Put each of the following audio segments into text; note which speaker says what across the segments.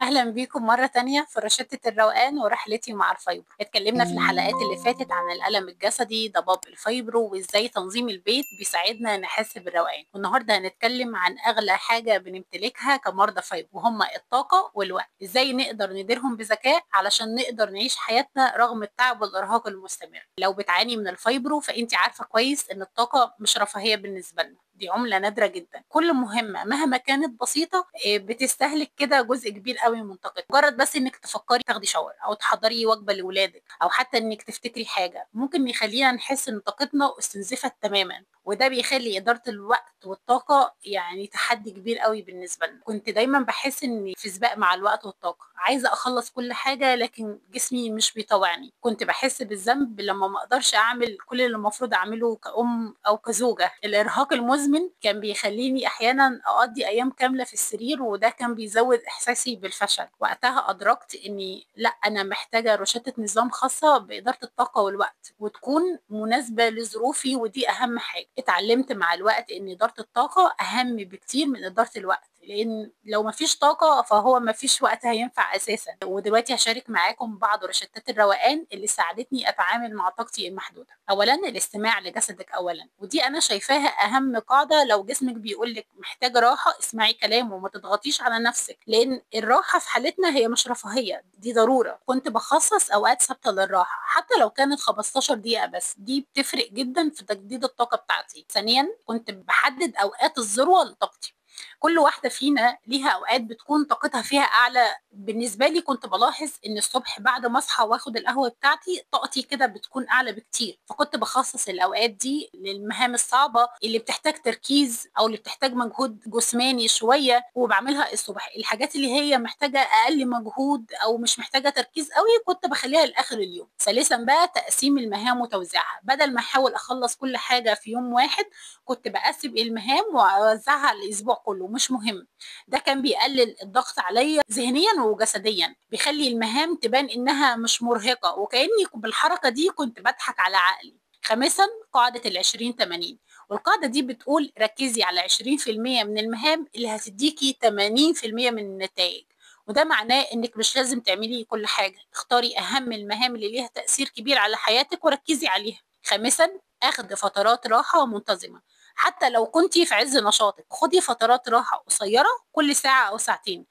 Speaker 1: أهلا بيكم مرة تانية في روشتة الروقان ورحلتي مع الفايبرو. اتكلمنا في الحلقات اللي فاتت عن الألم الجسدي، ضباب الفايبرو، وإزاي تنظيم البيت بيساعدنا نحس بالروقان. والنهاردة هنتكلم عن أغلى حاجة بنمتلكها كمرضى فايبرو، وهما الطاقة والوقت. إزاي نقدر نديرهم بذكاء علشان نقدر نعيش حياتنا رغم التعب والإرهاق المستمر. لو بتعاني من الفايبرو فأنت عارفة كويس إن الطاقة مش رفاهية بالنسبة لنا، دي عملة نادرة جدا. كل مهمة مهما كانت بسيطة بتستهلك كده جزء كبير قوي من طاقتك. مجرد بس انك تفكري تاخدي شاور او تحضري وجبة لاولادك او حتى انك تفتكري حاجة ممكن يخلينا نحس ان طاقتنا استنزفت تماما، وده بيخلي إدارة الوقت والطاقة يعني تحدي كبير قوي بالنسبة لنا. كنت دايما بحس اني في سباق مع الوقت والطاقة، عايزة اخلص كل حاجة لكن جسمي مش بيطوعني. كنت بحس بالذنب لما ما اقدرش اعمل كل اللي المفروض اعمله كأم او كزوجة. الارهاق المزمن كان بيخليني احيانا اقضي ايام كاملة في السرير، وده كان بيزود احساسي بالفشل. وقتها ادركت اني لا، انا محتاجة روشتة نظام خاصة بإدارة الطاقة والوقت وتكون مناسبة لظروفي، ودي اهم حاجة. اتعلمت مع الوقت ان إدارة الطاقة اهم بكتير من إدارة الوقت، لان لو مفيش طاقة فهو مفيش وقت هينفع اساسا. ودلوقتي هشارك معاكم بعض روشتات الروقان اللي ساعدتني اتعامل مع طاقتي المحدودة. اولا الاستماع لجسدك اولا، ودي انا شايفاها اهم قاعدة. لو جسمك بيقولك محتاج راحة اسمعي كلامه وما تضغطيش على نفسك، لان الراحة في حالتنا هي مش رفاهية، دي ضرورة. كنت بخصص اوقات ثابتة للراحة حتى لو كانت 15 دقيقة بس، دي بتفرق جدا في تجديد الطاقة بتاعتي. ثانيا كنت بحدد اوقات الذروة لطاقتي. كل واحدة فينا ليها أوقات بتكون طاقتها فيها أعلى. بالنسبة لي كنت بلاحظ إن الصبح بعد ما أصحى وآخد القهوة بتاعتي طاقتي كده بتكون أعلى بكتير، فكنت بخصص الأوقات دي للمهام الصعبة اللي بتحتاج تركيز أو اللي بتحتاج مجهود جسماني شوية، وبعملها الصبح. الحاجات اللي هي محتاجة أقل مجهود أو مش محتاجة تركيز قوي كنت بخليها لآخر اليوم. ثالثا بقى تقسيم المهام وتوزيعها. بدل ما أحاول أخلص كل حاجة في يوم واحد كنت بقسم المهام واوزعها على الاسبوع كله، مش مهم. ده كان بيقلل الضغط عليا ذهنيا وجسديا، بيخلي المهام تبان انها مش مرهقة، وكأني بالحركة دي كنت بضحك على عقلي. خامسا قاعدة 20-80، والقاعدة دي بتقول ركزي على 20% من المهام اللي هتديكي 80% من النتائج. وده معناه انك مش لازم تعملي كل حاجة، اختاري اهم المهام اللي ليها تأثير كبير على حياتك وركزي عليها. خامسا اخد فترات راحة منتظمة. حتى لو كنتي في عز نشاطك خدي فترات راحة قصيرة كل ساعة أو ساعتين.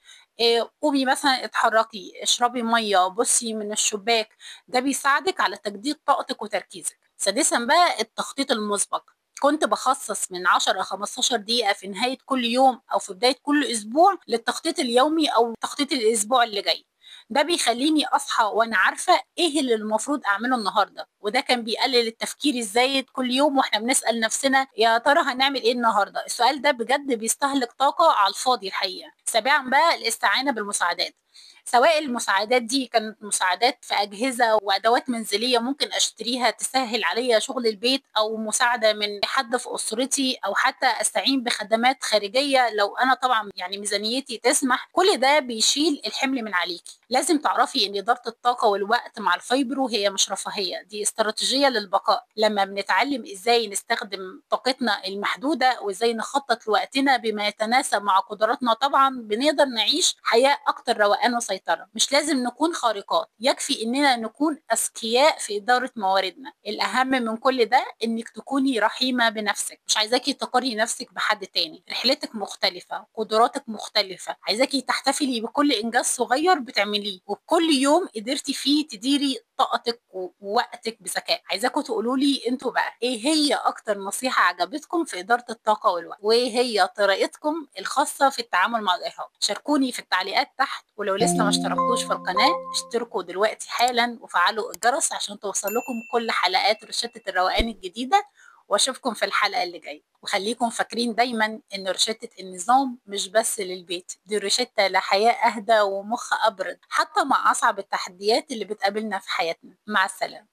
Speaker 1: قومي مثلا اتحركي، اشربي مية، بصي من الشباك. ده بيساعدك على تجديد طاقتك وتركيزك. سادسا بقى التخطيط المسبق. كنت بخصص من 10 ل 15 دقيقة في نهاية كل يوم أو في بداية كل أسبوع للتخطيط اليومي أو تخطيط الأسبوع اللي جاي. ده بيخليني اصحى وانا عارفه ايه اللي المفروض اعمله النهارده، وده كان بيقلل التفكير الزايد كل يوم واحنا بنسال نفسنا يا ترى هنعمل ايه النهارده. السؤال ده بجد بيستهلك طاقه على الفاضي الحقيقه. سابعا بقى الاستعانه بالمساعدات. سواء المساعدات دي كانت مساعدات في أجهزة وأدوات منزلية ممكن أشتريها تسهل عليا شغل البيت، أو مساعدة من حد في أسرتي، أو حتى أستعين بخدمات خارجية لو أنا طبعا يعني ميزانيتي تسمح. كل ده بيشيل الحمل من عليكي. لازم تعرفي إن إدارة الطاقة والوقت مع الفايبرو هي مش رفاهية، دي استراتيجية للبقاء. لما بنتعلم إزاي نستخدم طاقتنا المحدودة وإزاي نخطط لوقتنا بما يتناسب مع قدراتنا، طبعا بنقدر نعيش حياة أكتر روقان وسيطرة. مش لازم نكون خارقات، يكفي إننا نكون أذكياء في إدارة مواردنا. الأهم من كل ده إنك تكوني رحيمة بنفسك. مش عايزاكي تقارني نفسك بحد تاني، رحلتك مختلفة، قدراتك مختلفة. عايزاكي تحتفلي بكل إنجاز صغير بتعمليه، وبكل يوم قدرتي فيه تديري طاقتك ووقتك بذكاء. عايزاكم تقولوا لي انتوا بقى ايه هي اكتر نصيحة عجبتكم في إدارة الطاقة والوقت، وايه هي طريقتكم الخاصة في التعامل مع الإرهاق. شاركوني في التعليقات تحت، ولو لسه ما اشتركتوش في القناة اشتركوا دلوقتي حالا وفعلوا الجرس عشان توصل لكم كل حلقات روشتة الروقان الجديدة. واشوفكم في الحلقة اللي جاية. وخليكم فاكرين دايما ان روشتة النظام مش بس للبيت، دي روشتة لحياة اهدى ومخ ابرد حتى مع اصعب التحديات اللي بتقابلنا في حياتنا. مع السلامة.